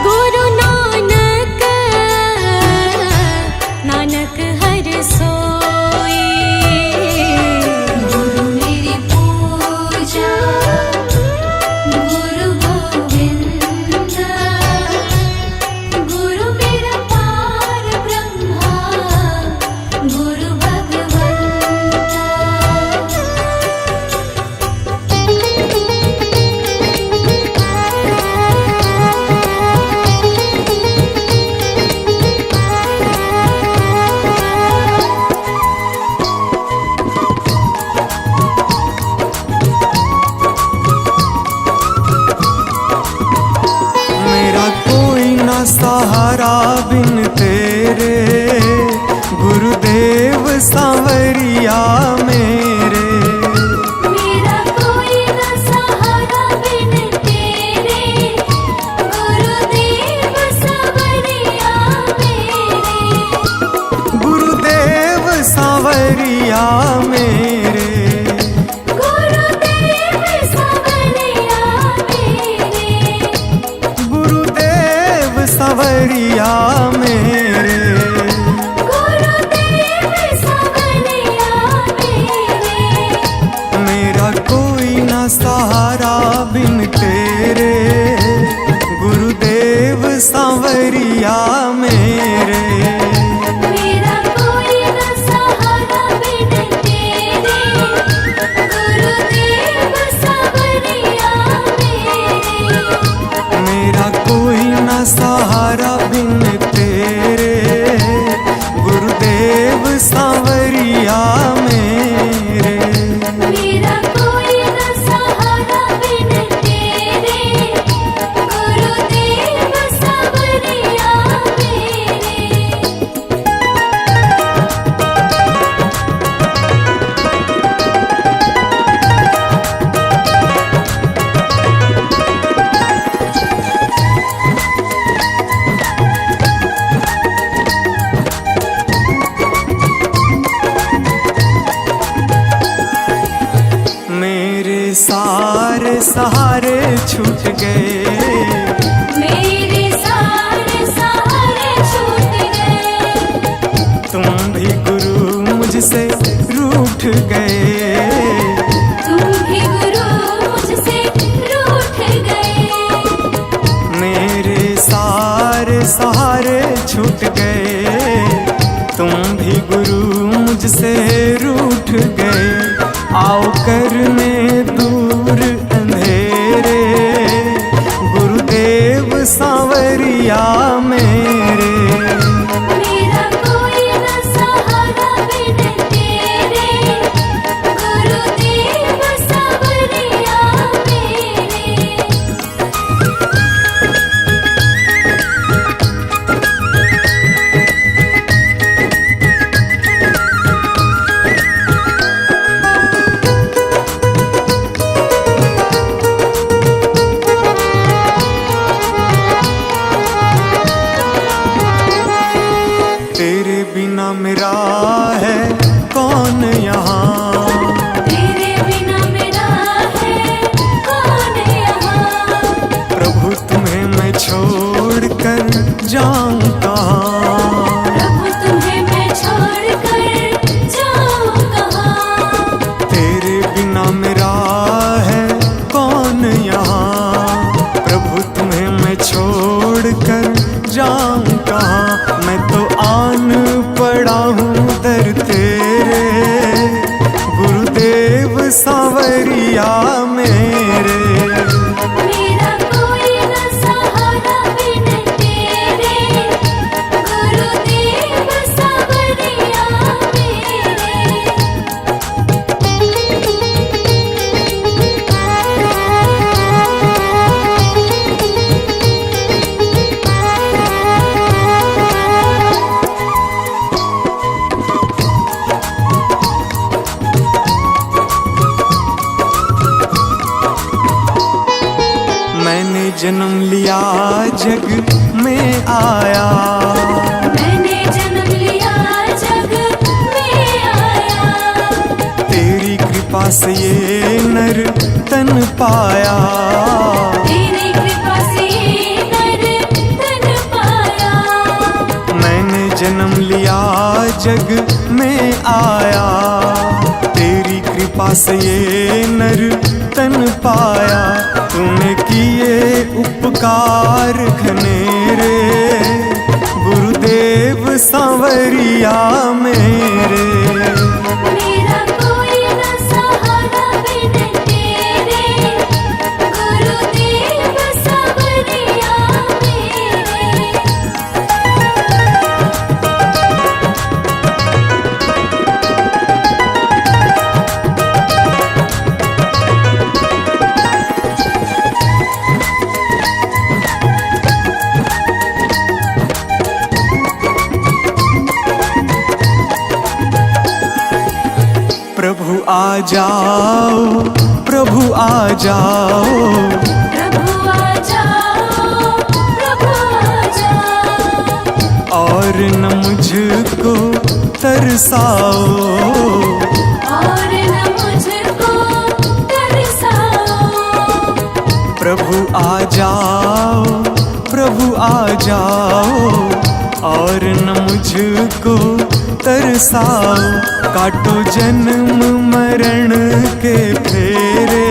गुरु नानक नानक हर सोए। गुरु मेरी पूजा गुरु गोविंद, गुरु मेरा पार ब्रह्मा गुरु भगवंता। मेरा कोई ना सहारा बिन तेरे, गुरुदेव सांवरिया मेरे। मेरा कोई न सहारा बिन तेरे, गुरुदेव सांवरिया मेरे। गुरुदेव सांवरिया मेरे। गुरुदेव सांवरिया मेरे। गुरुदेव सांवरिया मेरे। गुरुदेव सांवरिया मेरे। मेरा कोई ना सहारा बिन तेरे, गुरुदेव सांवरिया मेरे। मेरा कोई न सहारा बिन तेरे, गुरुदेव सांवरिया मेरे। मेरा कोई ना सहारा बिन तेरे, गुरुदेव सांवरिया मेरे। मेरा कोई न सहारा बिन तेरे, गुरुदेव सांवरिया मेरे। मेरे सारे सहारे छूट गए, मेरे सारे सहारे छूट गए। तुम भी गुरु मुझसे रूठ गए। तुम भी गुरु मुझसे रूठ गए। मेरे सारे सहारे छूट गए, तुम भी गुरु मुझसे रूठ गए। आओ करने दूर अंधेरे, गुरुदेव सांवरिया मेरे। मेरा कोई न सहारा बिन तेरे, गुरुदेव सांवरिया मेरे। तेरे बिना मेरा है कौन यहाँ, तेरे बिना मेरा है कौन यहाँ। प्रभु तुम्हें मैं छोड़ कर जाऊं कहाँ। प्रभु तुम्हें मैं छोड़ कर जाऊं कहाँ। तेरे बिना मेरा है कौन यहाँ, प्रभु तुम्हें मैं छोड़ कर जाऊं कहाँ। मैं तो आन पड़ा हूँ दर तेरे, गुरुदेव सांवरिया मेरे। मेरा कोई न सहारा बिन तेरे, गुरुदेव सांवरिया मेरे। जन्म लिया जग में आया, मैंने जन्म लिया जग में आया। तेरी कृपा से ये नर तन पाया, तेरी जग में आया, तेरी कृपा से ये नर तन पाया। तूने किए उपकार घनेरे, गुरुदेव सांवरिया मेरे। मेरा कोई न सहारा बिन तेरे, गुरुदेव सांवरिया मेरे। प्रभु आ जाओ, प्रभु आ जाओ, प्रभु आ जाओ, प्रभु आ जाओ। और न मुझको तरसाओ, और न मुझको तरसाओ। प्रभु आ जाओ, प्रभु आ जाओ, और न मुझको तरसाओ। काटो जन्म मरण के फेरे,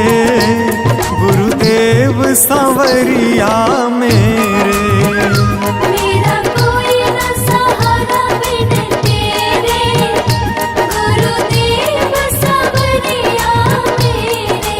गुरुदेव सांवरिया मेरे। मेरा कोई न सहारा बिन तेरे, गुरुदेव सांवरिया मेरे।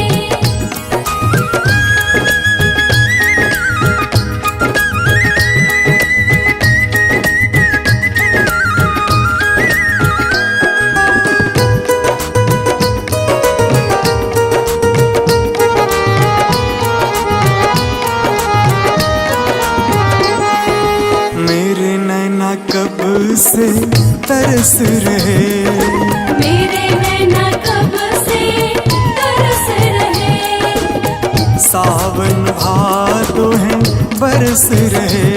मेरे नैना कब से तरस रहे, मेरे नैना कब से तरस रहे। सावन भादो है बरस रहे,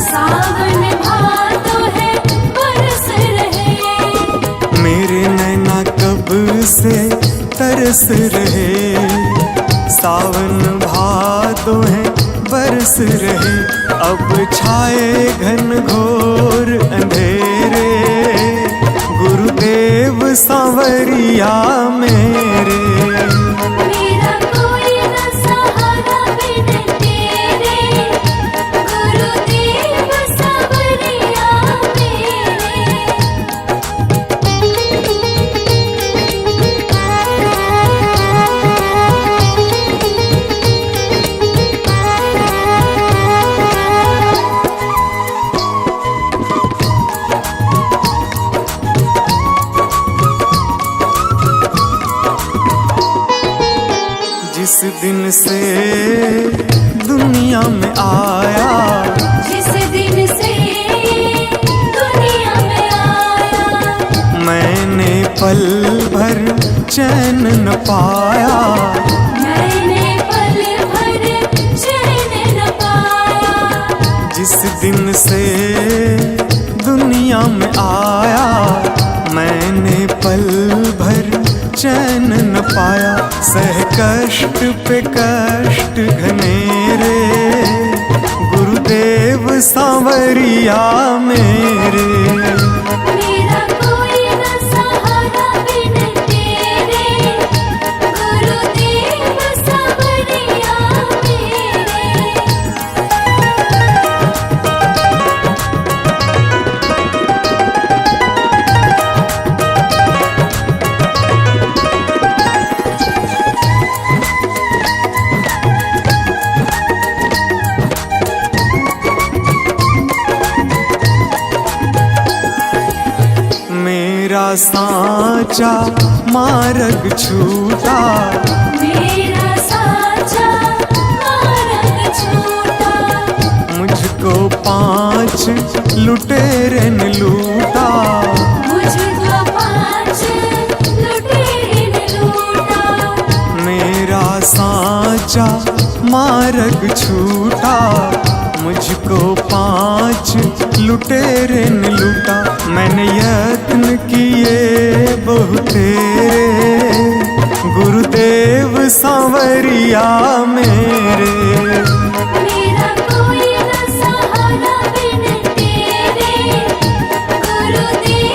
सावन भादो है बरस रहे। मेरे नैना कब से तरस रहे। सावन भादो है बरस रहे। अब छाए घन घोर अंधेरे, गुरुदेव सांवरिया मेरे। मेरा कोई न सहारा बिन तेरे, गुरुदेव सांवरिया जिस दिन से दुनिया में आया, जिस दिन से दुनिया में आया। मैंने पल भर चैन न पाया, मैंने पल भर चैन न पाया। जिस दिन से दुनिया में आया। मैंने पल भर चैन न पाया। सह कष्ट पे कष्ट घनेरे, गुरुदेव सांवरिया मेरे। मेरा कोई न सहारा बिन तेरे, गुरुदेव सांवरिया मेरे। मेरा सांचा मार्ग छूटा, मेरा साचा मार्ग छूटा। मुझको 5 लुटेरे ने लूटा। मुझको 5 लुटेरे ने लूटा। मेरा सांचा मार्ग छूटा, मुझको 5 लुटेरे ने लूटा। मैंने यत्न किए बहुत तेरे, गुरुदेव सांवरिया मेरे। मेरा कोई न सहारा बिन तेरे, गुरुदेव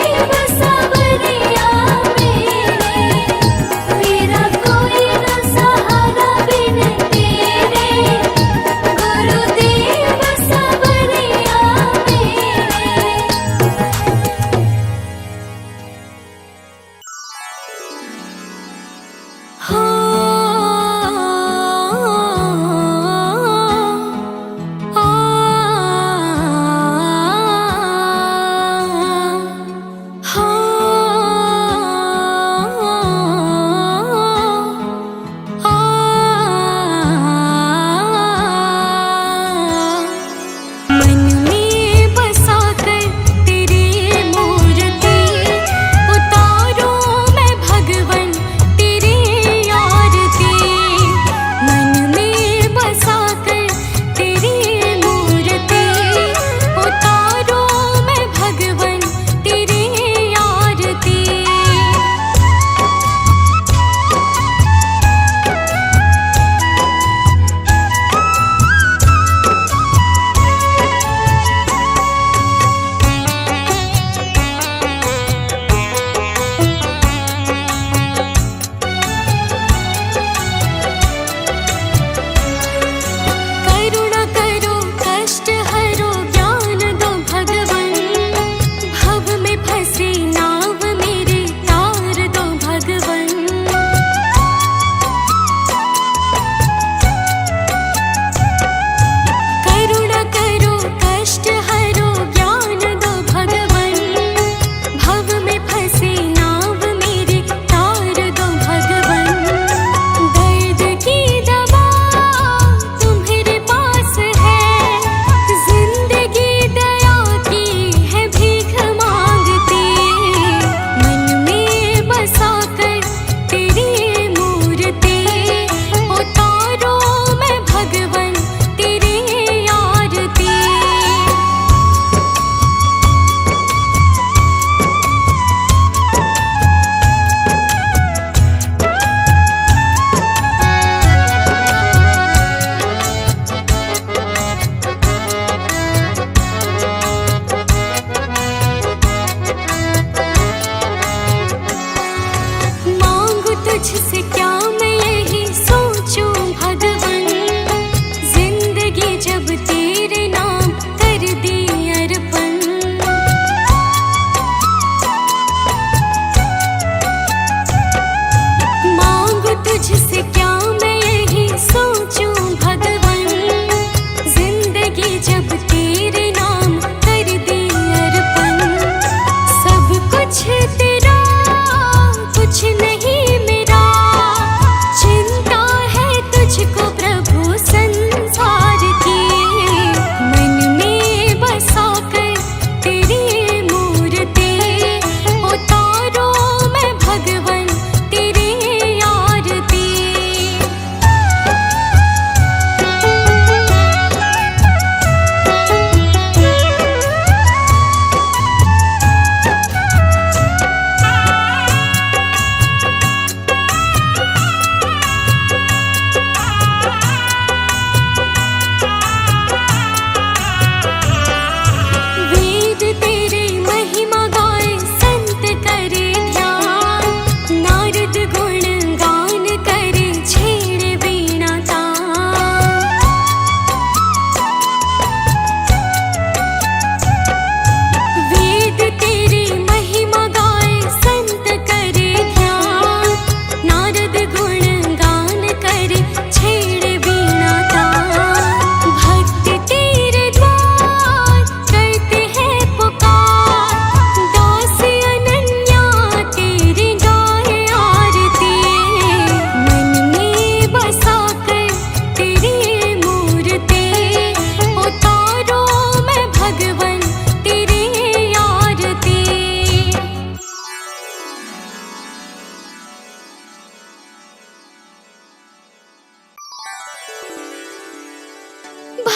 भगवान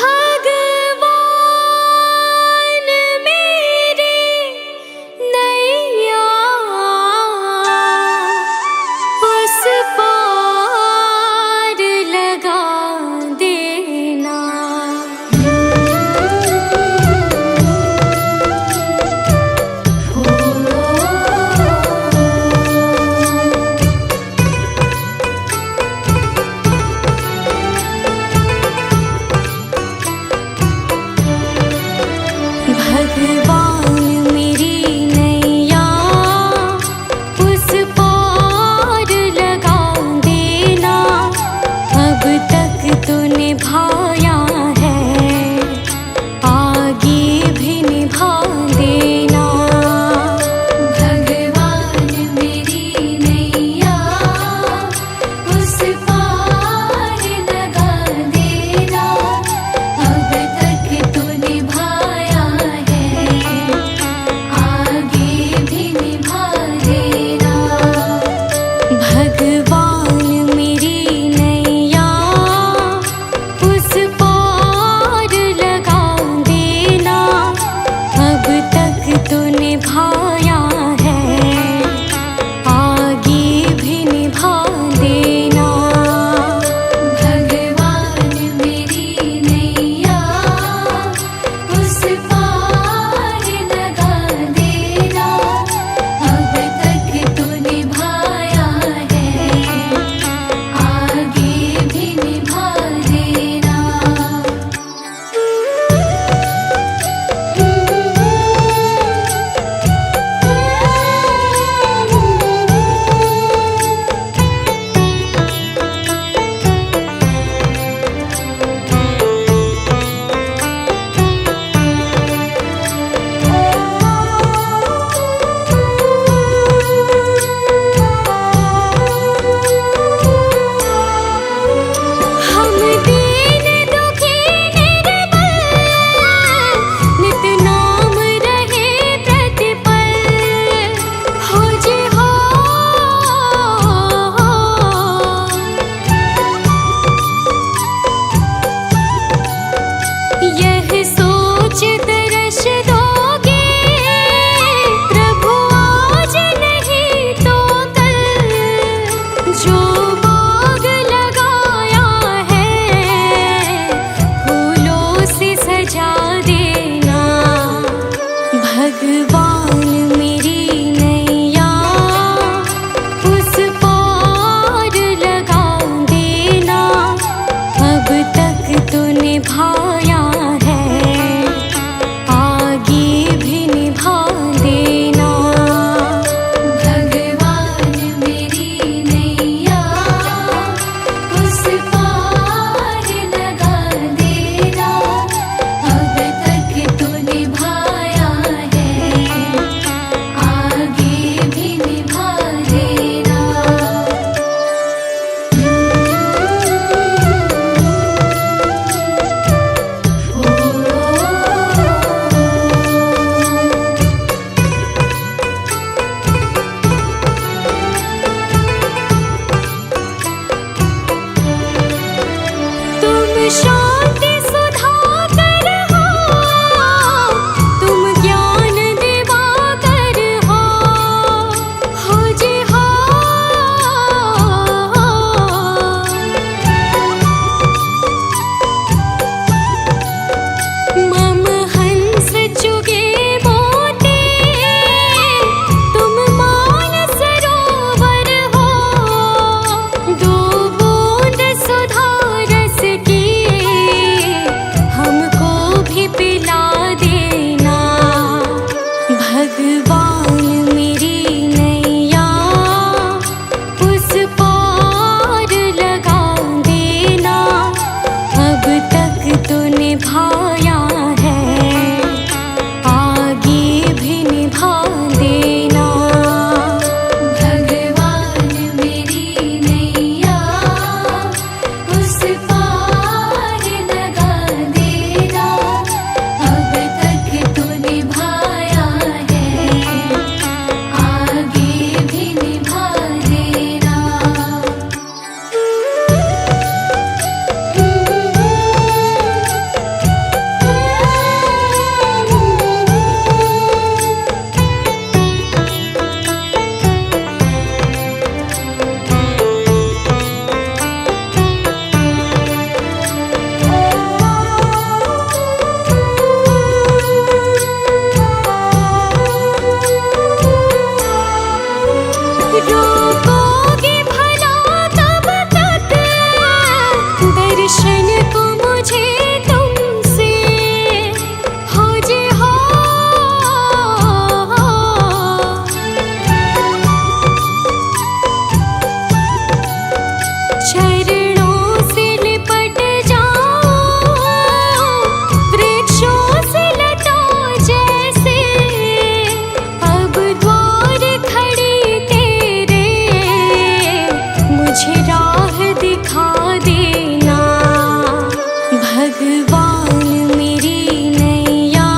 मेरी नैया उस पार लगा देना। भगवान मेरी नैया उस पार लगा देना। अब तक तो निभाया है, आगे भी निभा देना। भगवान मेरी नैया उस पार लगा देना। अब तक तो निभाया है, आगे भी निभा देना। भगवान मेरी नैया उस पार लगा देना। अब तक तो निभाया है, आगे भी निभा देना। भगवान मेरी नैया उस पार लगा देना। अब तक तो निभाया है, आगे भी निभा देना। हम दीन दुखी निर्बल, नित नाम रहे प्रतिपल। हो जी हो, यह सोच तरस दोगे प्रभु आज नहीं तो कल। जो बाग लगाया है फूलों से सजा देना। भगवान मेरी नैया उस पार लगा देना। अब तक तो निभाया है, आगे भी निभा देना। भगवान मेरी नैया उस पार लगा देना। अब तक तो निभाया है, आगे भी निभा देना। तुम शांति सुधाकर हो, तुम ज्ञान दिवाकर हो। हो जी हो, मम हंस चुगे मोती, तुम मान सरोवर हो। दो बूंद सुधा रस की हमको भी पिला देना। भगवान मेरी नैया उस पार लगा देना। अब तक तो निभाया है, आगे भी निभा देना। भगवान मेरी नैया उस पार लगा देना। अब तक तो निभाया है, आगे भी निभा देना। भगवान मेरी नैया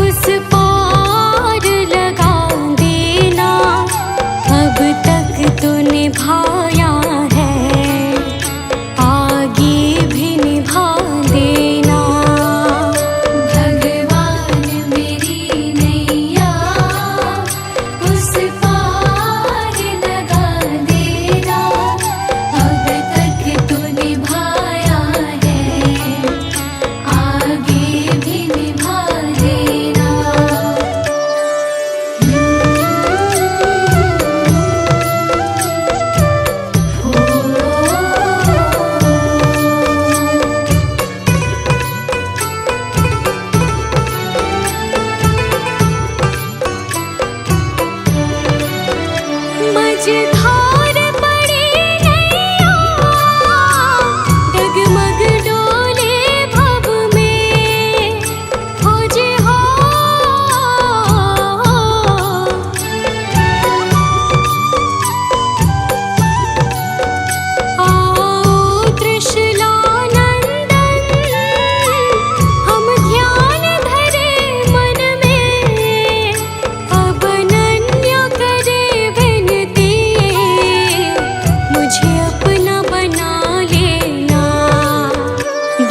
उस पार लगा देना, अब तक तो निभाया है, आगे भी निभा देना। भगवान मेरी नैया उस पार लगा देना, अब तक तो निभाया है, आगे भी निभा देना। मझधार पड़ी नैया, डगमग डोले भव में, खोजे हो आओ त्रिशूलानंदन, हम ध्यान धरे मन में, अब अनन्य करे विनती, मुझे अपना बना लेना।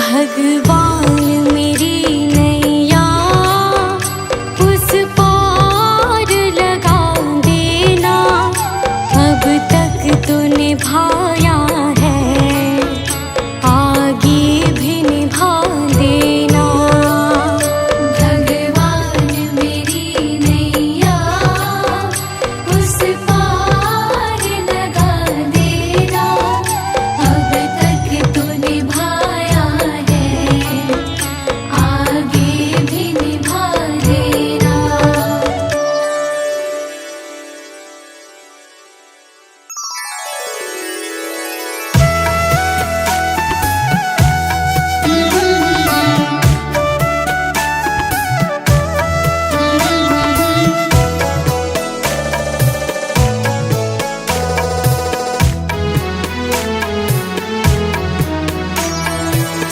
भगवान मेरी नैया उस पार लगा देना, अब तक तो निभाया है, आगे भी निभा देना। भगवान मेरी नैया उस पार लगा देना, अब तक तो निभाया है, आगे भी निभा देना।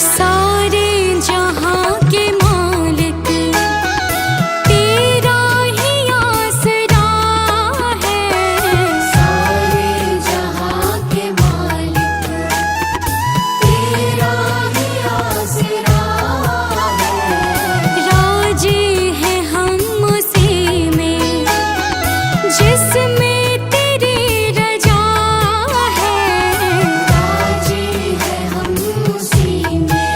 सारे जहां के मालिक तेरा ही आसरा है, सारे जहां के मालिक तेरा ही आसरा है, राजी है हम उसी में जिसमें तेरी रजा है, राजी है हम उसी में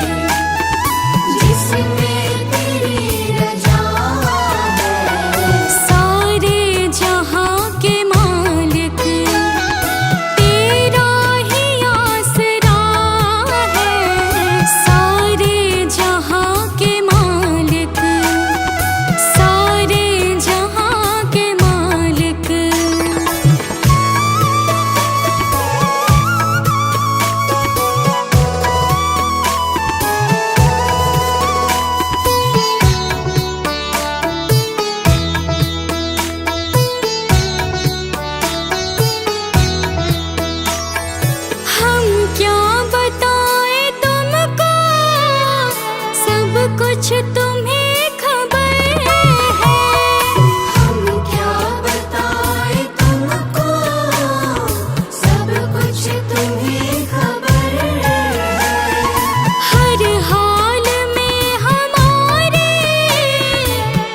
जिसमें तेरी रजा है। सारे जहां के मालिक तेरा ही आसरा है, सारे जहां के मालिक, सारे जहां के मालिक। हम क्या बताएं तुमको, सब कुछ तुम्हें खबर है। हम क्या बताएं तुमको, सब कुछ तुम्हें खबर है। हर हाल में हमारे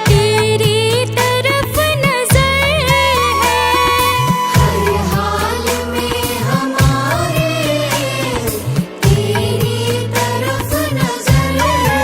तेरी तरफ नजर है, हर हाल में हमारे तेरी तरफ नजर है।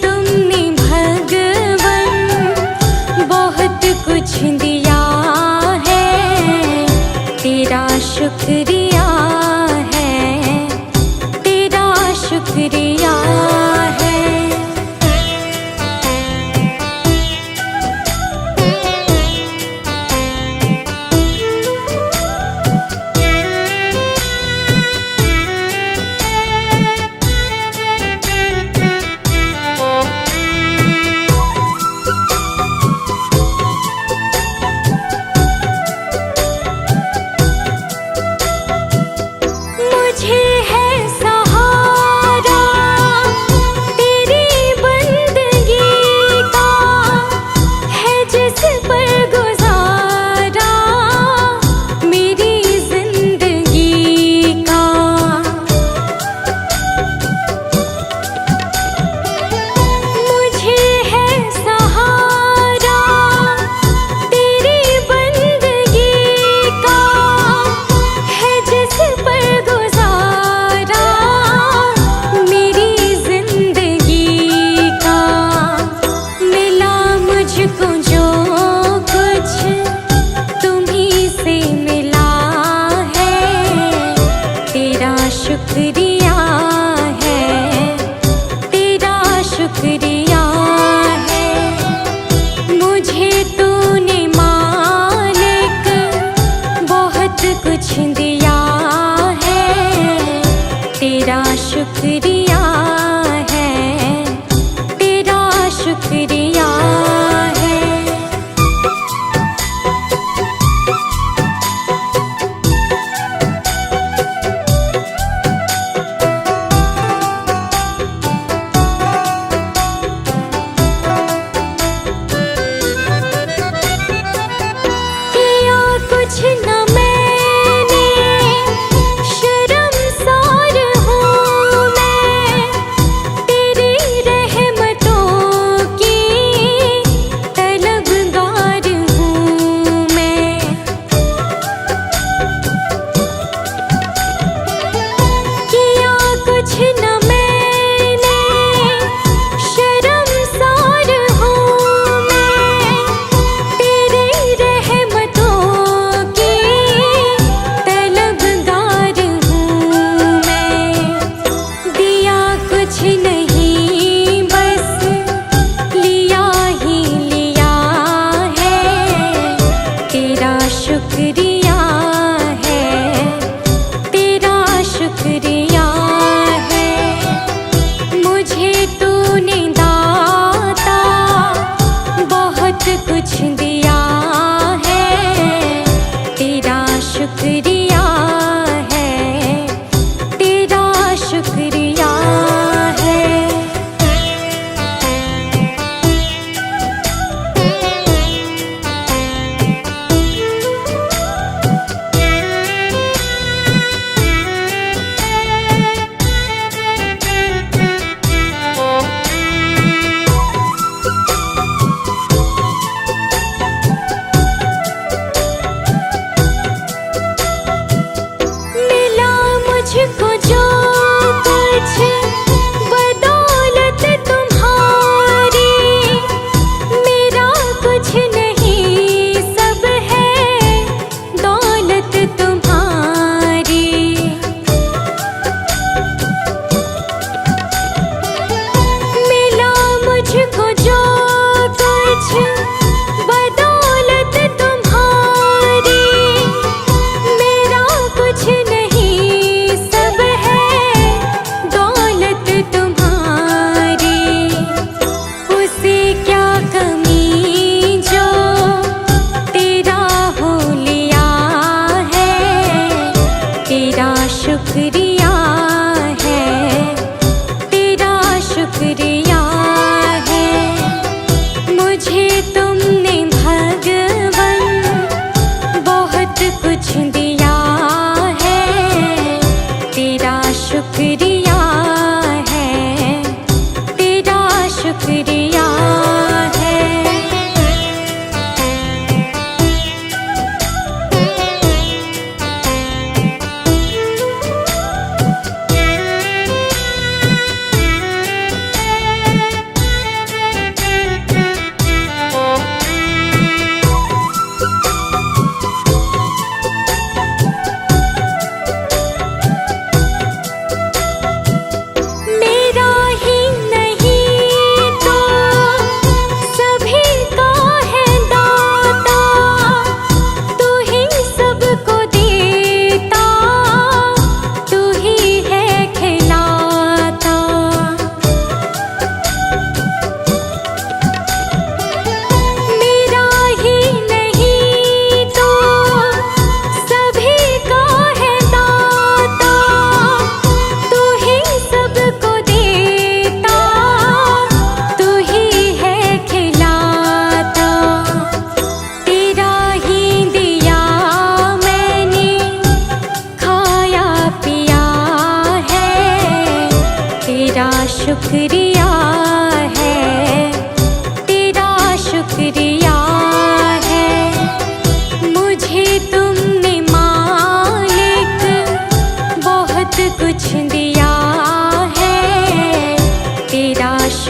तुमने भगवन बहुत कुछ दिया है, तेरा शुक्रिया है, तेरा शुक्रिया है।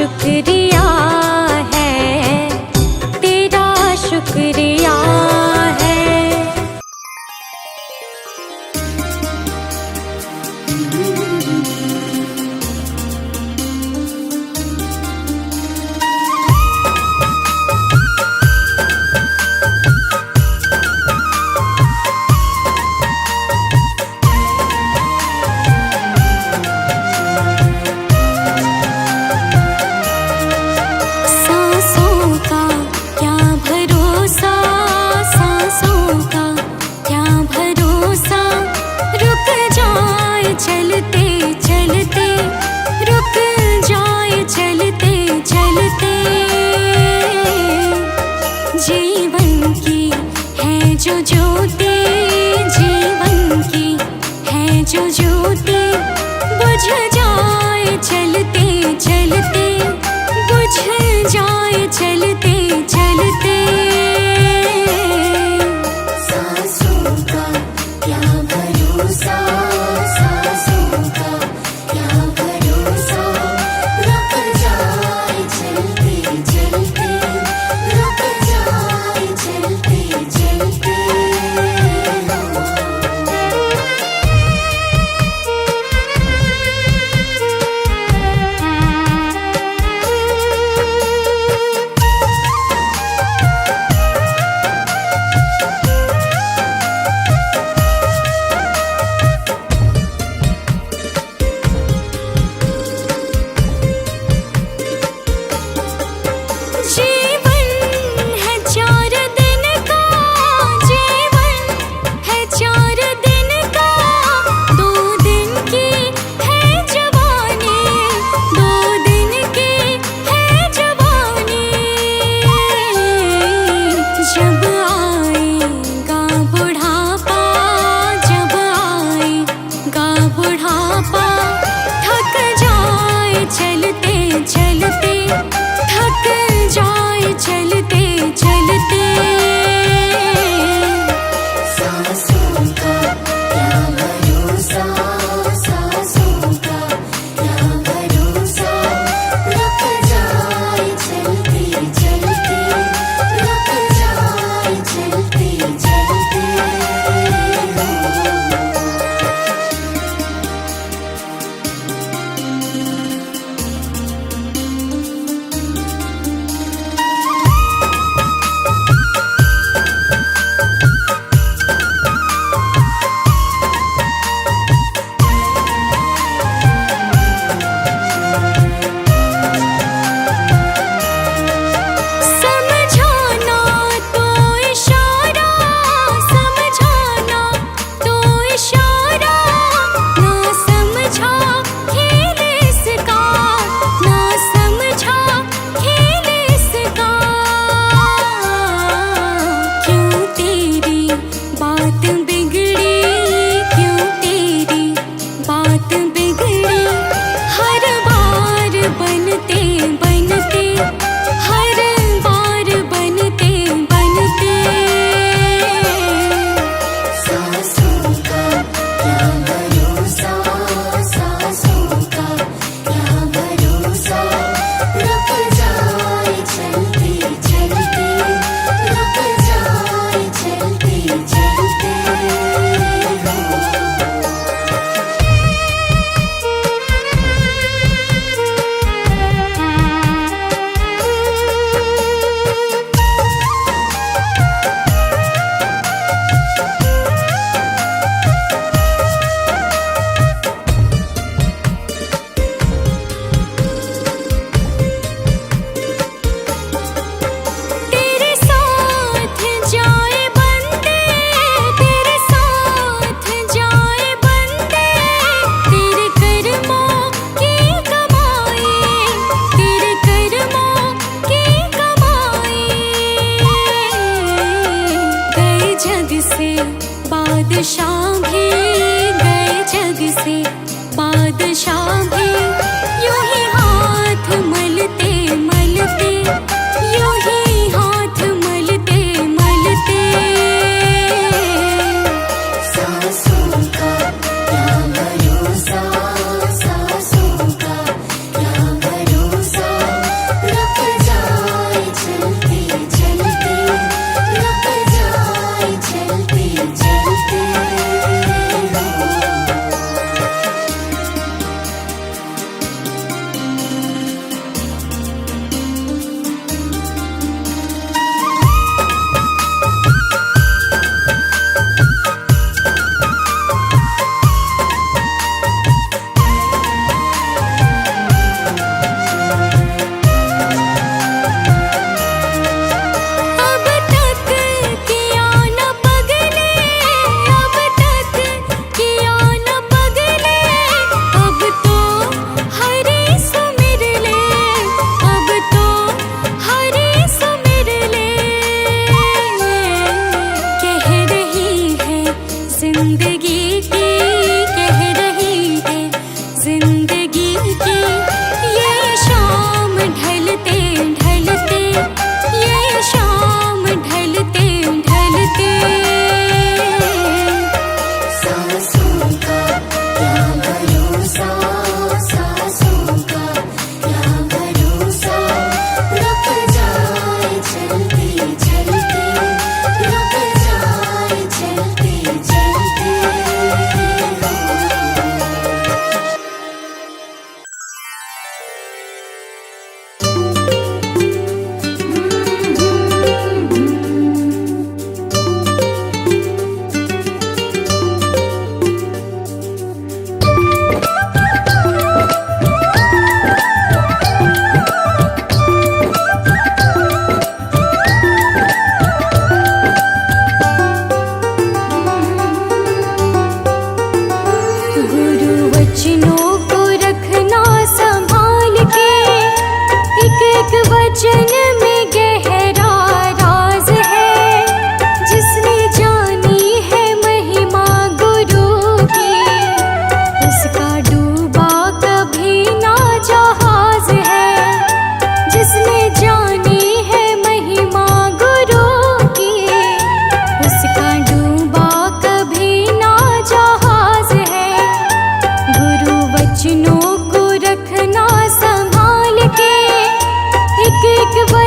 शुक्रिया है, तेरा शुक्रिया है। सांसों का क्या भरोसा, सांसों का क्या भरोसा, रुक जाए चलते चलते, रुक जाए चलते चलते। जीवन की है जो ज्योति, जीवन की है जो ज्योति, बुझ जाए चलते चलते, बुझ जाए चलते चलते। सांसों का क्या भरोसा, सांसों का क्या भरोसा, रुक जाए चलते चलते, रुक जाए चलते चलते।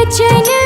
वचन